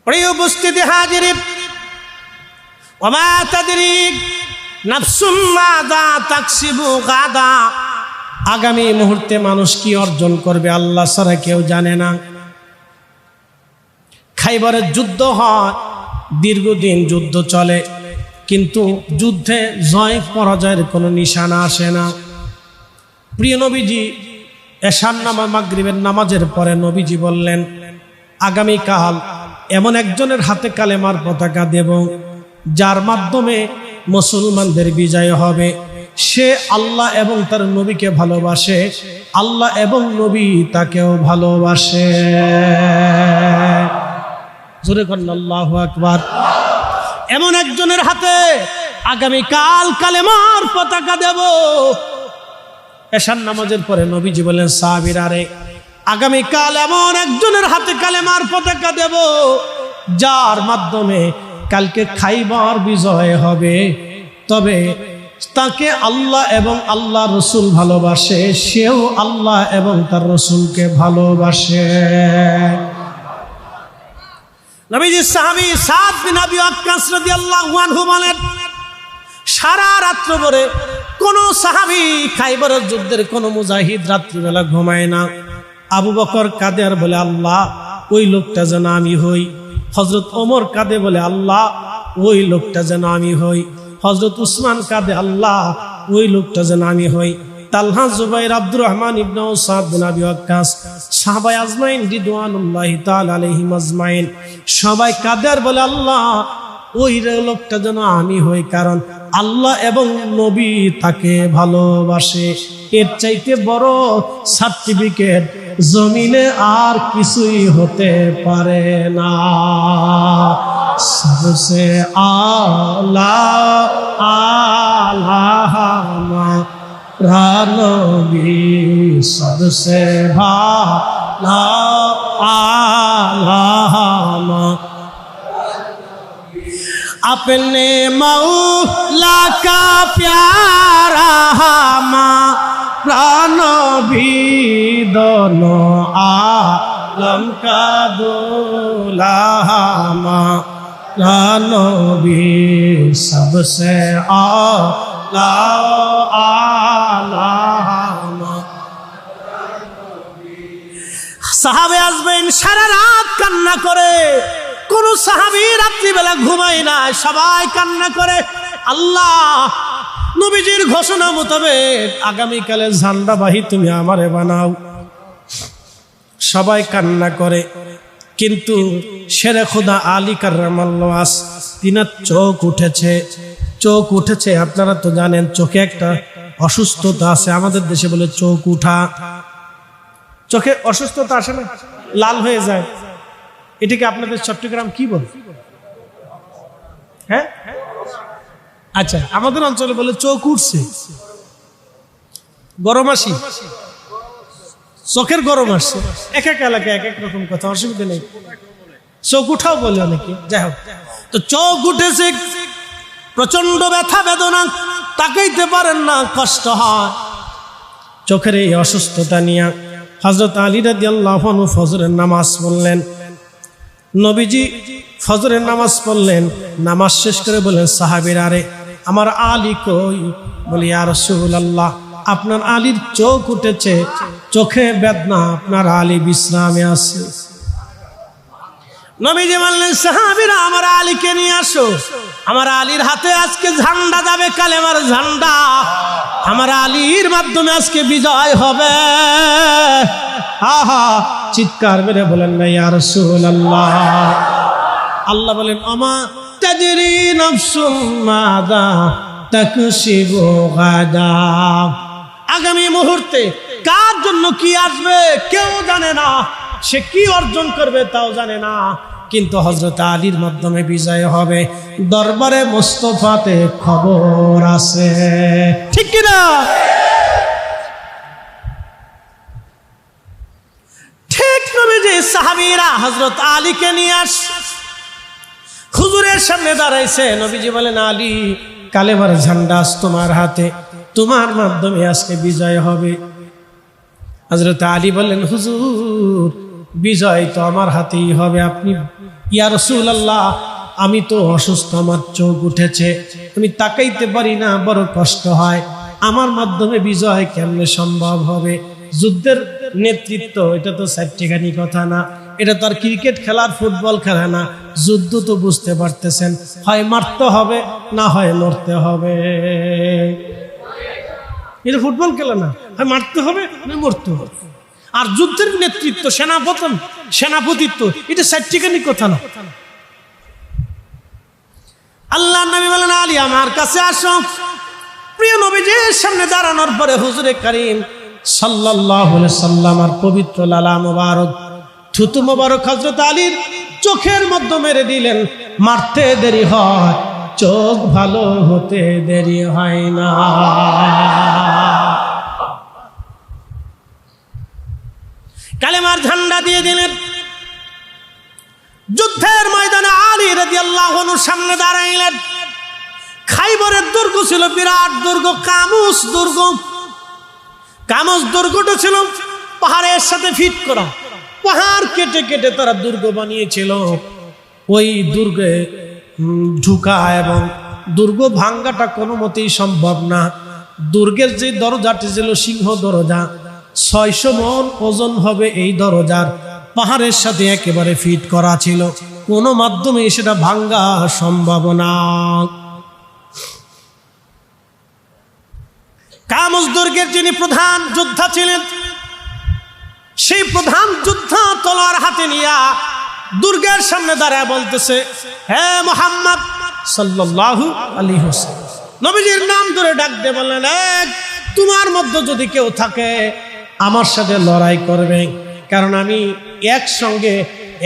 প্রিয় উপস্থিতি হাজিরিন, ওমা তাদরি নাফসুম মাযা তাকসিবু গাদা। আগামী মুহূর্তে মানুষ কি অর্জন করবে আল্লাহ ছাড়া কেউ জানে না। খাইবারের যুদ্ধ হয়, দীর্ঘদিন যুদ্ধ চলে, কিন্তু যুদ্ধে জয় পরাজয়ের কোনো নিশানা আসে না। প্রিয় নবীজি এশার নামাজ মাগরিবের নামাজের পরে নবীজি বললেন, আগামীকাল এমন একজনের হাতে কালেমার পতাকা দেব যার মাধ্যমে মুসলমানদের বিজয় হবে। সে আল্লাহ এবং তার নবীকে ভালোবাসে, আল্লাহ এবং নবী তাকেও ভালোবাসে। জোরে বলেন আল্লাহু আকবার। এমন একজনের হাতে আগামীকাল কালেমার পতাকা দেব। এশার নামাজের পরে নবীজি বলেন, সাহাবীরা রে, আগামীকাল এমন একজনের হাতে কালেমার পতাকা দেব যার মাধ্যমে কালকে খাইবার বিজয় হবে, তবে তাকে আল্লাহ এবং আল্লাহ রসুল ভালোবাসে, সেও আল্লাহ এবং তার রসুলকে ভালোবাসে। নবীজির সাহাবী সাদ বিন আবি ওয়াক্কাস রাদিয়াল্লাহু আনহু বলেন, সারা রাত্র ভরে কোন সাহাবী খাইবারের যুদ্ধের কোন মুজাহিদ রাত্রিবেলা ঘুমায় না। আবু বকর কাঁদে আর বলে, আল্লাহ ওই লোকটা যেন আমি হই। হযরত ওমর কাঁদে বলে, আল্লাহ ওই লোকটা যেন আমি হই। হযরত উসমান কাঁদে, আল্লাহ ওই লোকটা যেন আমি হই। তালহা, জুবাইর, আব্দুর রহমান ইবনে সাদ বিন আবি ওয়াক্কাস, সাহাবা আজমাইন রিদওয়ানুল্লাহি তাআলা আলাইহিম আজমাইন সবাই কাঁদে আর বলে, আল্লাহ ওই লোকটা যেন আমি হই, কারণ আল্লাহ এবং নবী তাকে ভালোবাসে। এর চাইতে বড় সার্টিফিকেট জমিনে আর কিছুই হতে পারে না। সবসে আলা আলামা রানবী, সবসে ভালা আলামা अपने मौला का प्यारा हमारा नबी, दोनों आलम का दूल्हा हमारा नबी, सबसे आला आला। साहबे आजमाइन सारा रात कान्ना करे, কোন সাহাবী রাত্রিবেলা ঘুমায় না, সবাই কান্না করে। আল্লাহ নবীজির ঘোষণা মোতাবেক আগামীকালে ঝান্ডাবাহী তুমি আমারে বানাও। সবাই কান্না করে, কিন্তু শেরে খোদা আলী কাররামাল্লাহু ওয়াজ তিনার চোখ উঠেছে। আপনারা তো জানেন চোখে একটা অসুস্থতা আছে, আমাদের দেশে বলে চোখ উঠা। চোখে অসুস্থতা আসে না, লাল হয়ে যায়। এটাকে আপনাদের চট্টগ্রাম কি বলে? হ্যাঁ, আচ্ছা, আমাদের অঞ্চলে বলে চোখ উঠছে, গরম আসি, চোখের গরম আসছে। এক এক এলাকায় এক এক রকম কথা, অসুবিধা নেই। চোখ উঠাও বলে অনেকে। যাই হোক, তো চোখ উঠেছে, প্রচন্ড ব্যথা বেদনা, তাকাইতে পারেন না, কষ্ট হয়। চোখের এই অসুস্থতা নিয়ে হযরত আলী রাদিয়াল্লাহু আনহু ফজরের নামাজ পড়লেন। নবীজি ফজরের নামাজ পড়লেন, নামাজ শেষ করে বলেন, সাহাবীরা রে, আমার আলী কই? বলি, ইয়া রাসূলুল্লাহ, আপনার আলীর চোখ উঠেছে, চোখে বেদনা, আপনার আলী বিশ্রামে আছে। নবীজি বললেন, সাহাবীরা আমার আলীকে নিয়ে আসো, আমার আলীর হাতে আজকে ঝান্ডা যাবে, কালেমার ঝান্ডা। আমার আলীর মাধ্যমে আজকে বিজয় হবে। আহা, চিৎকার মেরে বলেন না ইয়া রাসূলুল্লাহ। আল্লাহ বলেন, আমা তাদরি নাফসুম মাযা তাকসিবু গাদা। আগামী মুহূর্তে কার জন্য কি আসবে কেউ জানে না, সে কি অর্জন করবে তাও জানে না, কিন্তু হযরত আলীর মাধ্যমে বিজয় হবে। দরবারে মুস্তাফাতে খবর আছে, ঠিক কি না? ঠিক নবীজি সাহাবীরা হযরত আলীকে নিয়ে হুজুরের সামনে দাঁড়াইছে। নবীজি বলেন, আলী, কালেমার ঝান্ডা আজ তোমার হাতে, তোমার মাধ্যমে আজকে বিজয় হবে। হযরত আলী বললেন, হুজুর, বিজয় তো আমার হাতেই হবে। আপনি ইয়া রাসূলুল্লাহ, আমি তো অসুস্থ, আমার চোখ উঠেছে, আমি তাকাইতে পারি না, বড় কষ্ট হয়, আমার মাধ্যমে বিজয় কেমনে সম্ভব হবে? যুদ্ধের নেতৃত্ব এটা তো সাইট্টিখানি কথা না, এটা তো আর ক্রিকেট খেলার ফুটবল খেলা না। যুদ্ধ তো বুঝতে পারতেছেন, হয় মারতে হবে না হয় লড়তে হবে। এটা ফুটবল খেলা না, হয় মারতে হবে না মরতে হবে। আর যুদ্ধের নেতৃত্ব, সেনাপতিত্ব এটা সাইট্টিখানি কথা না। আল্লাহ নবী বলেন, আলী আমার কাছে আসো। প্রিয় নবীজির সামনে দাঁড়ানোর পরে হুজুরে কারীম সাল্লাল্লাহু আলাইহি সাল্লাম আর পবিত্র লালা মোবারক, থুতু মোবারক হযরত আলীর চোখের মধ্যে মেরে দিলেন। মারতে দেরি হয়, চোখ ভালো হতে দেরি হয় না। কালেমার ঝান্ডা দিয়ে দিলেন। যুদ্ধের ময়দানে আলী রাদিয়াল্লাহু আনহু সামনে দাঁড়াইলেন। খাইবরের দুর্গ ছিল বিরাট দুর্গ, কামুস দুর্গ। কামুস দুর্গটা ছিল পাহাড়ের সাথে ফিট করা, পাহাড় কেটে কেটে তারা দুর্গ বানিয়েছিল। ওই দুর্গে ঢুকা এবং দুর্গ ভাঙ্গাটা কোনো মতেই সম্ভব না। দুর্গের যে দরজাটি ছিল সিংহ দরজা, 600 মণ ওজন হবে এই দরজার, পাহাড়ের সাথে একেবারে ফিট করা ছিল, কোনো মাধ্যমে সেটা ভাঙ্গা সম্ভব না। কামুস দুর্গের যিনি প্রধান যোদ্ধা ছিলেন, সেই প্রধান যোদ্ধা তলোয়ার হাতে নিয়া দুর্গের সামনে দাঁড়ায় বলতেছে, হে মুহাম্মদ সাল্লাল্লাহু আলাইহি ওয়াসাল্লাম, নবীজির নাম ধরে ডাক দিয়ে বললেন, তোমার মধ্যে যদি কেউ থাকে আমার সাথে লড়াই করবে, কারণ আমি একসঙ্গে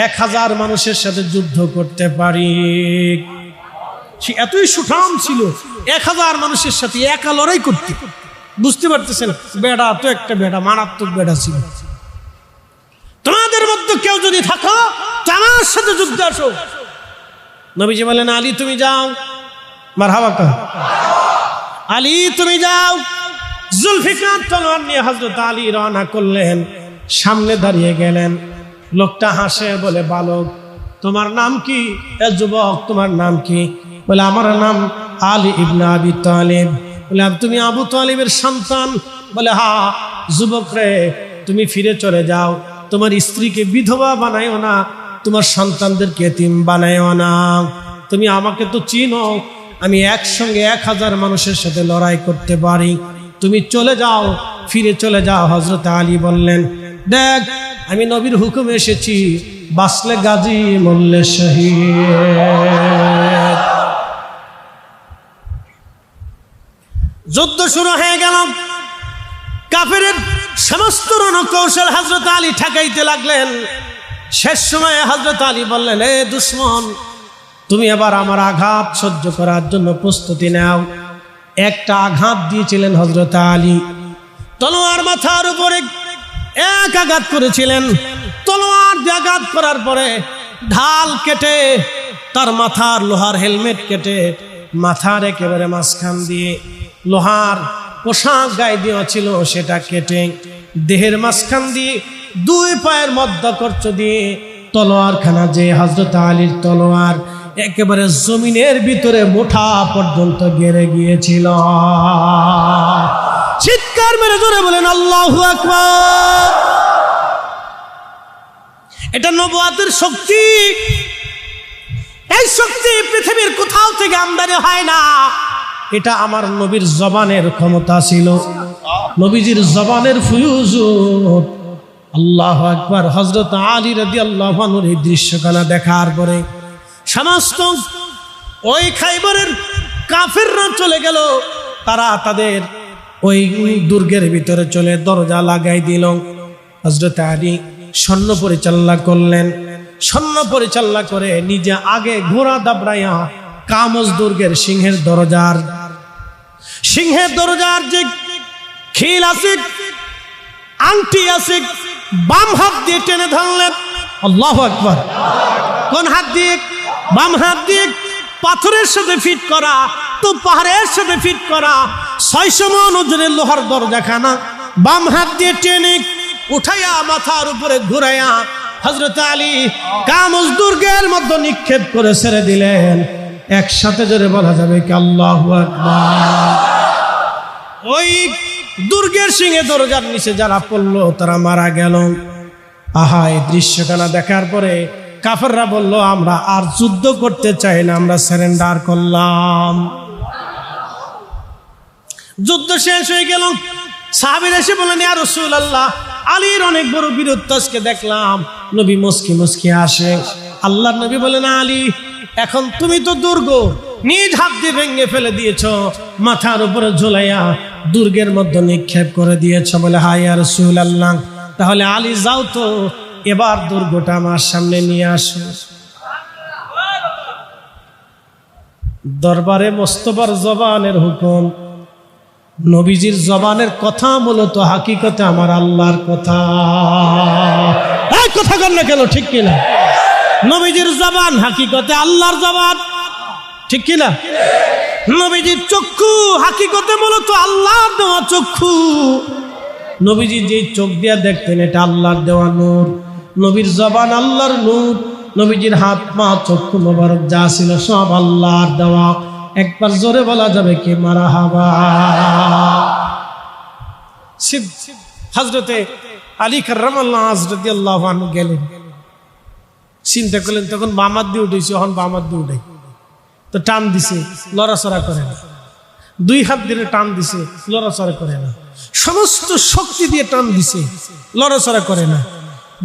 1000 মানুষের সাথে যুদ্ধ করতে পারি। সে এতই সুঠাম ছিল, 1000 মানুষের সাথে একা লড়াই করতে। বুঝতে পারতেছেন, বেড়া তো একটা বেড়া, মারাত্মক বেড়া ছিল। তোমাদের মধ্যে কেউ যদি থাকো আমার সাথে যুদ্ধে আসো। নবীজি বলেন, আলী তুমি যাও। মারহাবা কা আলী তুমি যাও। জুলফিকার তলোয়ার নিয়ে হযরত আলী রওনা করলেন, সামনে দাঁড়িয়ে গেলেন। লোকটা হাসে, বলে, বালক তোমার নাম কি? যুবক তোমার নাম কি? বলে, আমার নাম আলী ইবনে আবি তালিব। বলে, তুমি আবু তালিবের সন্তান? বলে, হ্যাঁ। যুবক রে, তুমি ফিরে চলে যাও, তোমার স্ত্রীকে বিধবা বানাইও না, তোমার সন্তানদেরকে এতিম বানাইও না। তুমি আমাকে তো চিনো, আমি একসঙ্গে 1000 মানুষের সাথে লড়াই করতে পারি। তুমি চলে যাও, ফিরে চলে যাও। হযরত আলী বললেন, দেখ আমি নবীর হুকুমে এসেছি, বাঁচলে গাজী মরলে শহীদ। যুদ্ধ শুরু হয়ে গেল। কাফেরের সমস্ত রণকৌশল হযরত আলী ঠেকাইতে লাগলেন। শেষ সময়ে হযরত আলী বললেন, এ দুশমন, তুমি এবার আমার আঘাত সহ্য করার জন্য প্রস্তুতি নাও। একটা আঘাত দিয়েছিলেন হযরত আলী, তলোয়ার মাথার উপরে এক আঘাত করেছিলেন। তলোয়ার দিয়ে আঘাত করার পরে ঢাল কেটে তার মাথার লোহার হেলমেট কেটে মাথার একেবারে মাঝখান দিয়ে লোহার পোশাক গায়ে দেওয়া ছিল সেটা কেটে দেহের মাঝখান দিয়ে 2 পায়ের মধ্যকর্ষ দিয়ে তলোয়ারখানা, যে হযরত আলীর তলোয়ার একেবারে জমিনের ভিতরে মুঠা পর্যন্ত গেড়ে গিয়েছিল। চিৎকার মেরে জোরে বলেন আল্লাহু আকবার। এটা নবুয়তের শক্তি। এই শক্তি পৃথিবীর কোথাও থেকে আমদানি হয় না। এটা আমার নবীর জবানের ক্ষমতা ছিল, নবীজির জবানের ফুয়ুজত। আল্লাহু আকবার। হযরত আলী রাদিয়াল্লাহু আনহুর এই দৃশ্যখানা দেখার পরে সমস্ত ওই খাইবরের কাফেররা চলে গেল। তারা তাদের ওই দুর্গের ভিতরে চলে দরজা লাগাই দিল। হযরত আলী সৈন্য পরিচালনা করলেন। সৈন্য পরিচালনা করে নিজে আগে ঘোড়া দাবড়াইয়া কামস দুর্গের সিংহের দরজার যে খিল আছে, আংটি আছে, বাম হাত দিয়ে টেনে ধরলেন। আল্লাহু আকবার। কোন হাত দিয়ে? বাম হাত দিয়ে। পাথরের সাথে ফিট করা, তো পাহাড়ের সাথে ফিট করা 600 মণ ওজনের লোহার দরজাখানা বাম হাত দিয়ে টেনে উঠাইয়া মাথার উপরে ঘুরাইয়া হযরত আলী কামুজ দুর্গের মধ্যে নিক্ষেপ করে ছেড়ে দিলেন। একসাথে জোরে বলা যাবে কি আল্লাহু আকবার। ওই দুর্গের সিংহে দরজার নিচে যারা পড়লো তারা মারা গেল। আহা, এই দৃশ্যখানা দেখার পরে কাফেররা বলল, আমরা আর যুদ্ধ করতে চাই না, আমরা সারেন্ডার করলাম। যুদ্ধ শেষ হয়ে গেল। সাহাবীরা এসে বলেন, ইয়া রাসূলুল্লাহ, আলীর অনেক বড় বীরত্ব আজকে দেখলাম। নবী মুস্কি মুস্কি আসে। আল্লাহর নবী বলেন, আলী, এখন তুমি তো দুর্গ নিজ হাত দিয়ে ভেঙে ফেলে দিয়েছ, মাথার উপরে ঝুলাইয়া দুর্গের মধ্যে নিক্ষেপ করে দিয়েছ। বলে, হ্যাঁ ইয়া রাসূলুল্লাহ। তাহলে আলী যাও তো, এবার দুর্গটা আমার সামনে নিয়ে আসো। দরবারে মোস্তফার জবানের হুকুম। নবীজির জবানের কথা মূলত হাকিকতে আমার আল্লাহর কথা। এই কথা কর না কেন, ঠিক কিনা? নবীজির জবান হাকিকতে আল্লাহর জবান, ঠিক কিনা? নবীজির চক্ষু হাকিকতে মূলত আল্লাহর দেওয়া চক্ষু। নবীজি যে চোখ দিয়া দেখতেন এটা আল্লাহর দেওয়া নূর। নবীর জবান আল্লাহর নূর। নবীজির হাত পা চক্ষু মোবারক যা ছিল সব আল্লাহর দেওয়া। একবার জোরে বলা যাবে কি মারহাবা। হযরতে আলী কাররামাল্লাহু রাদিয়াল্লাহু আনহু গেলেন, চিন্তা করলেন তখন বামাত দিয়ে উঠেছে, এখন বামাত দিয়ে উঠে তো টান দিছে, লড়াচড়া করে না। দুই হাত দিয়ে টান দিছে, লড়াচড়া করে না। সমস্ত শক্তি দিয়ে টান দিছে, লড়াচড়া করে না।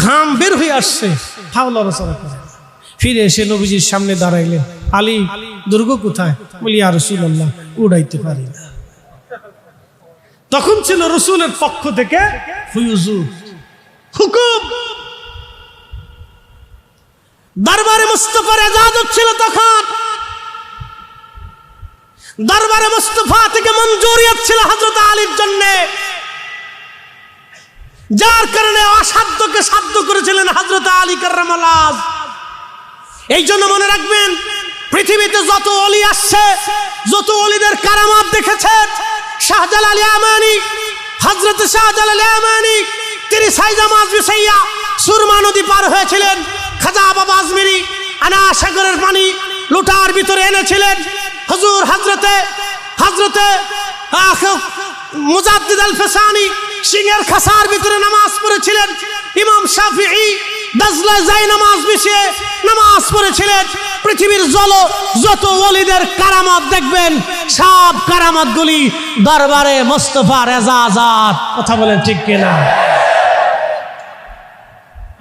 ঘাম বের হয়ে আসছে, তাও লড়াচড়া করে না। ফিরে এসে নবীজির সামনে দাঁড়াইলেন, আলী, দুর্গ কোথায়? বলি, ইয়া রাসূলুল্লাহ, উড়াইতে পারি না। তখন ছিল রাসূলের পক্ষ থেকে হুজুর হুকুম। দরবারে মুস্তাফার ইজাজত ছিল তখন। দরবারে মুস্তাফা থেকে মঞ্জুরিয়ত ছিল হযরত আলীর জন্য, যার কারণে অসাধ্যকে সাধ্য করেছিলেন হযরত আলী কাররামাল্লাহু। এই জন্য মনে রাখবেন, পৃথিবীতে যত ওলি আসছে, যত ওলিদের কারামাত দেখেছেন, শাহজালাল ইয়ামানি, হযরত শাহজালাল ইয়ামানি, তিনি সাইজামাজ বিছাইয়া সুরমা নদী পার হয়েছিলেন। খাজা বাবা আজমিরি আনা সাগরের পানি লুটার ভিতরে এনেছিলেন। হুজুর হযরতে মুজাদ্দিদ আল ফিসানি সিংহের খাসার ভিতরে নামাজ পড়েছিলেন। ইমাম শাফিঈ দাজলায় যাই নামাজ বিছিয়ে নামাজ পড়েছিলেন। পৃথিবীর যত ওলিদের কারামাত দেখবেন, সব কারামাতগুলি দরবারে মুস্তাফার এজাজত। কথা বলেন ঠিক কিনা?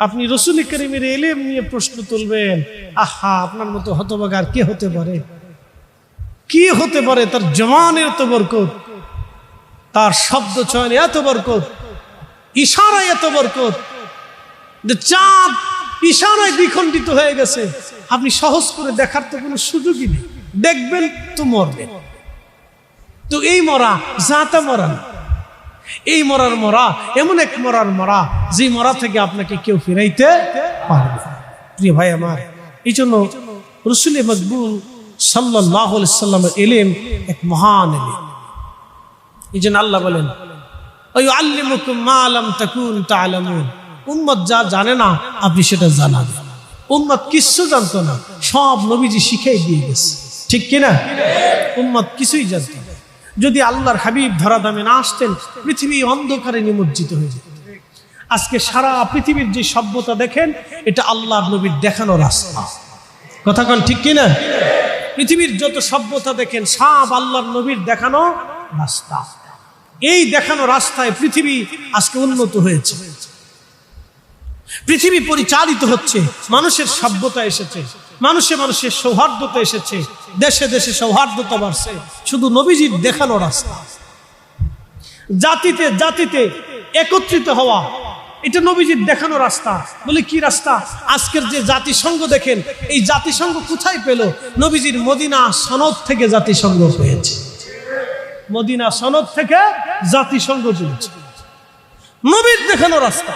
আপনি রাসূল করিমের ইলম নিয়ে প্রশ্ন তুলবেন, আহা, আপনার মতো হতভাগা কে হতে পারে? কি হতে পারে? তার জবানের এত বরকত, তার শব্দ চয়নে এত বরকত, ইশারায় এত বরকত, যে চাঁদ ইশারায় দ্বিখণ্ডিত হয়ে গেছে। আপনি সহজ করে দেখার তো কোনো সুযোগই নেই। দেখবেন তো মরবেন। তো এই মরা জাতা মরা না, এই মরার মরা এমন এক মরার মরা যে মরা থেকে আপনাকে কেউ ফিরাইতে পারবে। প্রিয় ভাই আমার, এই জন্য রাসূল মকবুল সাল্লাল্লাহু আলাইহি সাল্লামের ইলম এক মহান ইলম। এই জন্য আল্লাহ বলেন, ওয়ায়ুআল্লিমুকুম মা লাম তাকুন তা'লামুন। উম্মত যা জানে না আপনি সেটা জানাবেন। উম্মত কিছু জানতো না, সব নবীজি শিখিয়ে দিয়ে গেছে, ঠিক কিনা? উম্মত কিছুই জানতো না। যদি আল্লাহর হাবিব ধরা দামে না আসতেন, পৃথিবী অন্ধকারে নিমজ্জিত হয়ে যেত। আজকে সারা পৃথিবীর যে সভ্যতা দেখেন, এটা আল্লাহর নবীর দেখানো রাস্তা। কথা কোন ঠিক কিনা? পৃথিবীর যত সভ্যতা দেখেন, সব আল্লাহর নবীর দেখানো রাস্তা। এই দেখানো রাস্তায় পৃথিবী আজকে উন্নত হয়েছে, পৃথিবী পরিচালিত হচ্ছে, মানুষের সভ্যতা এসেছে, মানুষের সৌহার্দ্যতা এসেছে, দেশে দেশে সৌহার্দ্যতা বাড়ছে, শুধু নবীজির দেখানো রাস্তা। জাতিতে জাতিতে একত্রিত হওয়া, এটা নবীজির দেখানো রাস্তা। বলে কি রাস্তা? আজকের যে জাতিসংঘ দেখেন, এই জাতিসংঘ কোথায় পেল? নবীজির মদিনা সনদ থেকে জাতিসংঘ পেয়েছে। মদিনা সনদ থেকে জাতিসংঘ চলছে, নবীর দেখানো রাস্তা।